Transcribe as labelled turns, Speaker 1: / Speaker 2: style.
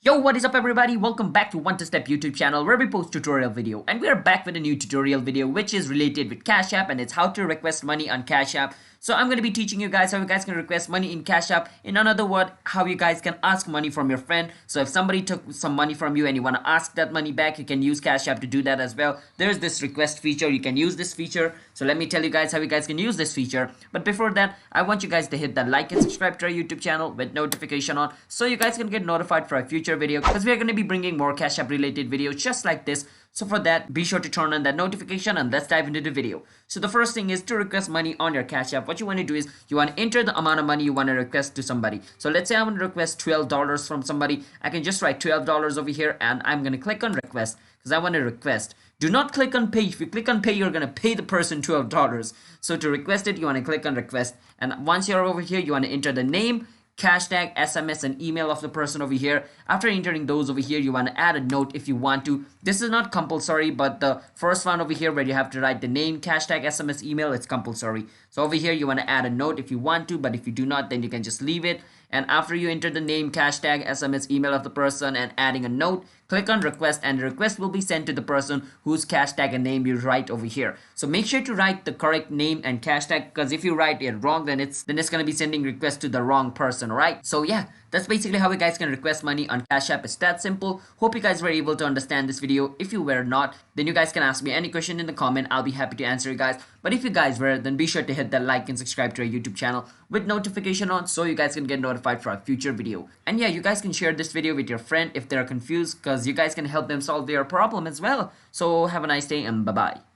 Speaker 1: Yo, what is up everybody? Welcome back to One to Step YouTube channel where we post tutorial video, and we are back with a new tutorial video which is related with Cash App, and it's how to request money on Cash App. So I'm going to be teaching you guys how you guys can request money in Cash App. In another word, how you guys can ask money from your friend. So if somebody took some money from you and you want to ask that money back, you can use Cash App to do that as well. There's this request feature. You can use this feature. So let me tell you guys how you guys can use this feature. But before that, I want you guys to hit that like and subscribe to our YouTube channel with notification on so you guys can get notified for a future video, because we are going to be bringing more Cash App related videos just like this. So for that, be sure to turn on that notification and let's dive into the video. So the first thing is to request money on your Cash App. What you want to do is you want to enter the amount of money you want to request to somebody. So let's say I want to request $12 from somebody. I can just write $12 over here and I'm going to click on request because I want to request. Do not click on pay. If you click on pay, you're going to pay the person $12. So to request it, you want to click on request. And once you're over here, you want to enter the name, hashtag, SMS, and email of the person over here. After entering those over here, you want to add a note if you want to. This is not compulsory, but the first one over here where you have to write the name, hashtag, SMS, email, it's compulsory. So over here, you want to add a note if you want to, but if you do not, then you can just leave it. And after you enter the name, hashtag, SMS, email of the person and adding a note, click on request, and the request will be sent to the person whose hashtag and name you write over here. So make sure to write the correct name and hashtag, because if you write it wrong, then it's going to be sending request to the wrong person, right? So yeah, that's basically how you guys can request money on Cash App. It's that simple. Hope you guys were able to understand this video. If you were not, then you guys can ask me any question in the comment. I'll be happy to answer you guys. But if you guys were, then be sure to hit that like and subscribe to our YouTube channel with notification on so you guys can get notified for a future video. And yeah, you guys can share this video with your friend if they're confused, because you guys can help them solve their problem as well. So have a nice day and bye bye.